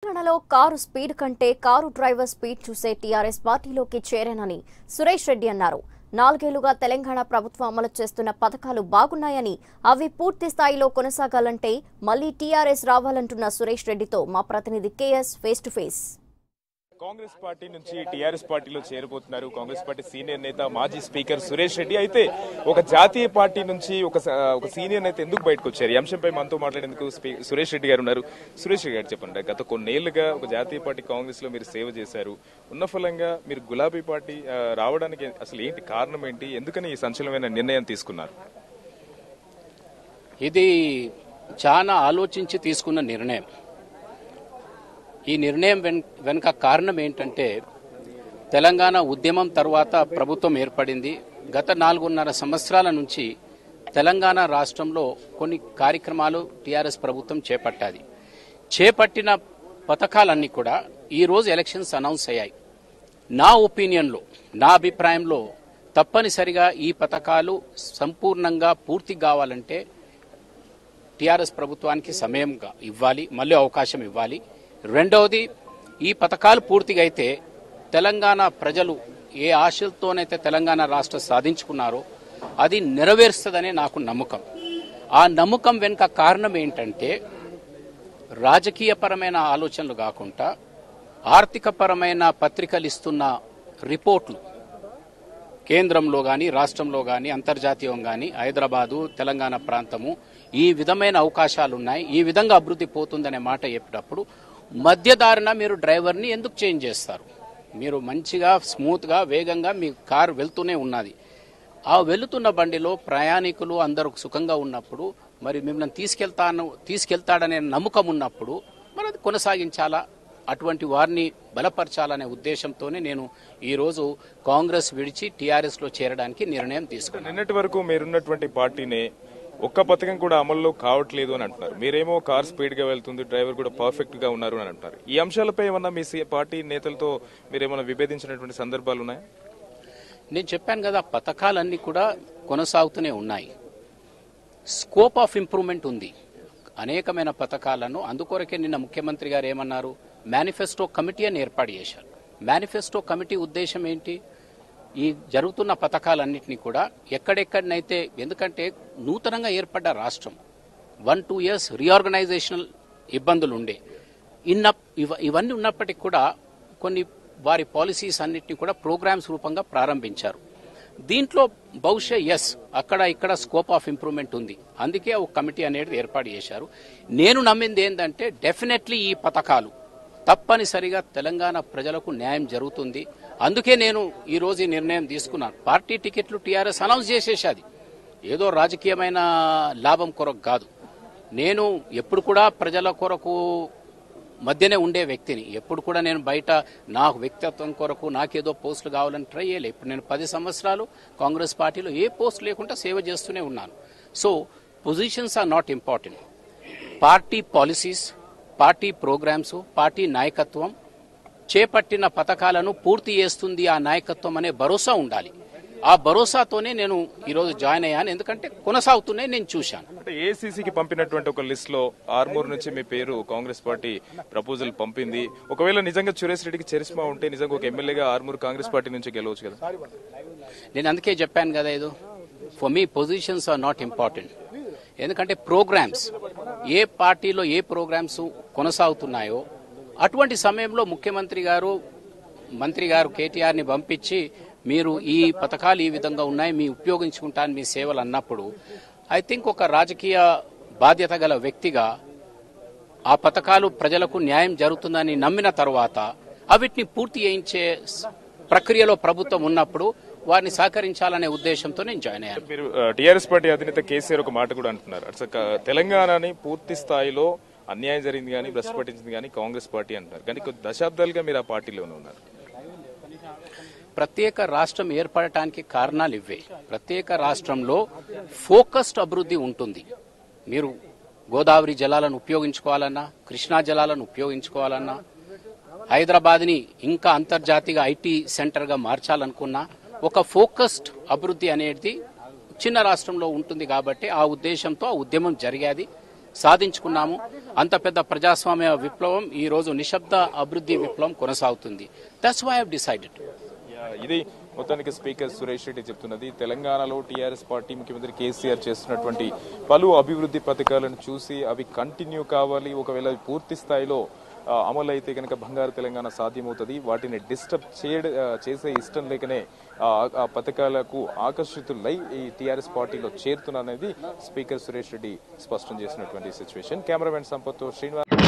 తెలంగాణలో car speed కంటే car driver speed చూసే టీఆర్ఎస్ పార్టీలోకి చేరానని సురేష్ రెడ్డి అన్నారు. 4 ఏళ్లుగా తెలంగాణ ప్రభుత్వం అమలు చేస్తున్న పథకాలు బాగున్నాయని, అవి పూర్తి స్థాయిలో కొనసాగాలంటే మళ్లీ టీఆర్ఎస్ రావాలంటున్న సురేష్ రెడ్డితో మా ప్రతినిధి KS face to face. Congress party నుంచి టీఆర్ఎస్ పార్టీలో చేరబోతున్నారు కాంగ్రెస్ పార్టీ సీనియర్ నేత మాజీ స్పీకర్ సురేష్ రెడ్డి. అయితే ఒక జాతీయ పార్టీ నుంచి ఒక సీనియర్ నేత ఎందుకు బయటకు వచ్చారు? ఈ అంశంపై మనతో మాట్లాడేందుకు సురేష్ రెడ్డి గారు ఉన్నారు. సురేష్ రెడ్డి గారు చెప్పండి, గత కొన్నేళ్లుగా ఒక జాతీయ పార్టీ కాంగ్రెస్ లో మీరు సేవ చేశారు. ఉన్న ఫలంగా మీరు గులాబీ పార్టీ రావడానికి అసలు ఏంటి కారణం ఏంటి? ఎందుకని ఈ సంచలనమైన నిర్ణయం తీసుకున్నారు? ఇది చాలా ఆలోచించి తీసుకున్న నిర్ణయం. ఈ నిర్ణయం వెనుక కారణం ఏంటంటే, తెలంగాణ ఉద్యమం తర్వాత ప్రభుత్వం ఏర్పడింది. గత 4.5 సంవత్సరాల నుంచి తెలంగాణ రాష్ట్రంలో కొన్ని కార్యక్రమాలు టీఆర్ఎస్ ప్రభుత్వం చేపట్టిన పథకాలన్నీ కూడా ఈరోజు ఎలక్షన్స్ అనౌన్స్ అయ్యాయి. నా ఒపీనియన్లో, నా అభిప్రాయంలో తప్పనిసరిగా ఈ పథకాలు సంపూర్ణంగా పూర్తి కావాలంటే టీఆర్ఎస్ ప్రభుత్వానికి సమయం ఇవ్వాలి, మళ్ళీ అవకాశం ఇవ్వాలి. రెండవది, ఈ పథకాలు పూర్తిగా అయితే తెలంగాణ ప్రజలు ఏ ఆశలతోనైతే తెలంగాణ రాష్ట్రం సాధించుకున్నారో అది నెరవేరుస్తుందనే నాకు నమ్మకం. ఆ నమ్మకం వెనుక కారణం ఏంటంటే, రాజకీయపరమైన ఆలోచనలు కాకుండా ఆర్థికపరమైన పత్రికలు ఇస్తున్న రిపోర్ట్లు, కేంద్రంలో కానీ రాష్ట్రంలో కానీ అంతర్జాతీయం కానీ హైదరాబాదు తెలంగాణ ప్రాంతము ఈ విధమైన అవకాశాలున్నాయి, ఈ విధంగా అభివృద్ధి పోతుందనే మాట చెప్పేటప్పుడు మధ్యదారిన మీరు డ్రైవర్ని ఎందుకు చేంజ్ చేస్తారు? మీరు మంచిగా స్మూత్గా వేగంగా మీ కారు వెళ్తూనే ఉన్నది. ఆ వెళుతున్న బండిలో ప్రయాణికులు అందరూ సుఖంగా ఉన్నప్పుడు, మరి మిమ్మల్ని తీసుకెళ్తాడనే నమ్మకం ఉన్నప్పుడు మరి అది కొనసాగించాలా, అటువంటి వారిని బలపరచాలనే ఉద్దేశంతోనే నేను ఈరోజు కాంగ్రెస్ విడిచి టీఆర్ఎస్లో చేరడానికి నిర్ణయం తీసుకున్నాను. నిన్నటి వరకు మీరున్నటువంటి పార్టీనే ఒక్క పథకం కూడా అమల్లో కావట్లేదు అని అంటున్నారు. మీరేమో కార్ స్పీడ్ గా వెళ్తుంది, డ్రైవర్ కూడా పర్ఫెక్ట్ గా ఉన్నారు అని అంటున్నారు. ఈ అంశాలపై ఏమన్నా మీ పార్టీ నేతలతో మీరేమన్నా విభేదించినటువంటి సందర్భాలు ఉన్నాయా? నేను చెప్పాను కదా, పథకాలన్నీ కూడా కొనసాగుతూనే ఉన్నాయి. స్కోప్ ఆఫ్ ఇంప్రూవ్మెంట్ ఉంది అనేకమైన పథకాలను. అందుకొరకే నిన్న ముఖ్యమంత్రి గారు ఏమన్నారు, మేనిఫెస్టో కమిటీ అని ఏర్పాటు చేశారు. మేనిఫెస్టో కమిటీ ఉద్దేశం ఏంటి? ఈ జరుగుతున్న పథకాలన్నింటినీ కూడా ఎక్కడెక్కడనైతే, ఎందుకంటే నూతనంగా ఏర్పడ్డ రాష్ట్రం 1-2 years రీఆర్గనైజేషనల్ ఇబ్బందులు ఉండే, ఇవన్నీ ఉన్నప్పటికీ కూడా కొన్ని వారి పాలసీస్ అన్నింటినీ కూడా ప్రోగ్రామ్స్ రూపంగా ప్రారంభించారు. దీంట్లో బహుశా అక్కడ ఇక్కడ స్కోప్ ఆఫ్ ఇంప్రూవ్మెంట్ ఉంది. అందుకే ఒక కమిటీ అనేది ఏర్పాటు చేశారు. నేను నమ్మింది ఏంటంటే, డెఫినెట్లీ ఈ పథకాలు తప్పనిసరిగా తెలంగాణ ప్రజలకు న్యాయం జరుగుతుంది. అందుకే నేను ఈరోజు ఈ నిర్ణయం తీసుకున్నాను. పార్టీ టికెట్లు టీఆర్ఎస్ అనౌన్స్ చేసేసాది, ఏదో రాజకీయమైన లాభం కొరకు కాదు. నేను ఎప్పుడు కూడా ప్రజల కొరకు మధ్యనే ఉండే వ్యక్తిని. ఎప్పుడు కూడా నేను బయట నా వ్యక్తిత్వం కొరకు నాకేదో పోస్టులు కావాలని ట్రై చేయలే. ఇప్పుడు నేను 10 సంవత్సరాలు కాంగ్రెస్ పార్టీలో ఏ పోస్ట్ లేకుండా సేవ చేస్తూనే ఉన్నాను. So positions are not important. Party policies, party programmes, party నాయకత్వం చేపట్టిన పథకాలను పూర్తి చేస్తుంది ఆ నాయకత్వం అనే భరోసా ఉండాలి. ఆ భరోసాతోనే నేను ఈరోజు జాయిన్ అయ్యాను. ఎందుకంటే కొనసాగుతూనే నేను చూశాను. అంటే ఏసీసీకి పంపినటువంటి ఒక లిస్ట్ లో ఆర్మూర్ నుంచి మీ పేరు కాంగ్రెస్ పార్టీ ప్రపోజల్ పంపింది. ఒకవేళ నిజంగా సురేష్ రెడ్డికి చరిష్మా ఉంటే నిజంగా ఒక ఎమ్మెల్యేగా ఆర్మూర్ కాంగ్రెస్ పార్టీ నుంచి గెలవచ్చు కదా? నేను అందుకే చెప్పాను కదా, ఇది for me positions are not important. ఎందుకంటే ప్రోగ్రామ్స్, ఏ పార్టీలో ఏ ప్రోగ్రామ్స్ కొనసాగుతున్నాయో అటువంటి సమయంలో ముఖ్యమంత్రి గారు, మంత్రి గారు కేటీఆర్ని పంపించి మీరు ఈ పథకాలు ఈ విధంగా ఉన్నాయి, మీ ఉపయోగించుకుంటాను మీ సేవలు అన్నప్పుడు, ఐ థింక్ ఒక రాజకీయ బాధ్యత గల వ్యక్తిగా ఆ పథకాలు ప్రజలకు న్యాయం జరుగుతుందని నమ్మిన తర్వాత అవిటిని పూర్తి చేయించే ప్రక్రియలో ప్రభుత్వం ఉన్నప్పుడు వారిని సహకరించాలనే ఉద్దేశంతో నేను జాయిన్ అయ్యాను. మీరు టీఆర్ఎస్ పార్టీ అధినేత కేసీఆర్ ఒక మాట కూడా అంటున్నారు, అసలు తెలంగాణని పూర్తి స్థాయిలో అన్యాయం జరిగింది కానీ భ్రష్టు పట్టించింది కానీ కాంగ్రెస్ పార్టీ అంటున్నారు. కానీ కొద్ది దశాబ్దాలుగా మీరు ఆ పార్టీలోనే ఉన్నారు. ప్రత్యేక రాష్ట్రం ఏర్పడటానికి కారణాలు ఇవే. ప్రత్యేక రాష్ట్రంలో ఫోకస్డ్ అభివృద్ధి ఉంటుంది. మీరు గోదావరి జలాలను ఉపయోగించుకోవాలన్నా, కృష్ణా జలాలను ఉపయోగించుకోవాలన్నా, హైదరాబాద్ని ఇంకా అంతర్జాతీయ ఐటీ సెంటర్గా మార్చాలనుకున్నా, ఒక ఫోకస్డ్ అభివృద్ధి అనేది చిన్న రాష్ట్రంలో ఉంటుంది. కాబట్టి ఆ ఉద్దేశంతో ఆ ఉద్యమం జరిగేది. సాధించుకున్నాము. అంత పెద్ద ప్రజాస్వామ్య విప్లవం ఈ రోజు నిశ్శబ్ద అభివృద్ధి విప్లవం కొనసాగుతుంది. That's why I have decided. ఇది మొత్తానికి స్పీకర్ సురేష్ రెడ్డి చెప్తున్నది. తెలంగాణలో టీఆర్ఎస్ పార్టీ ముఖ్యమంత్రి కేసీఆర్ చేస్తున్నటువంటి పలు అభివృద్ధి పథకాలను చూసి అవి కంటిన్యూ కావాలి, ఒకవేళ పూర్తి స్థాయిలో అమలు అయితే కనుక బంగారు తెలంగాణ సాధ్యమవుతుంది. వాటిని డిస్టర్బ్ చేసే ఇష్టం లేకనే ఆ పథకాలకు ఆకర్షితులై ఈ టీఆర్ఎస్ పార్టీలో చేరుతున్నారనేది స్పీకర్ సురేష్ రెడ్డి స్పష్టం చేసినటువంటి సిచ్యువేషన్. కెమెరామెన్ సంపత్ శ్రీనివాస్.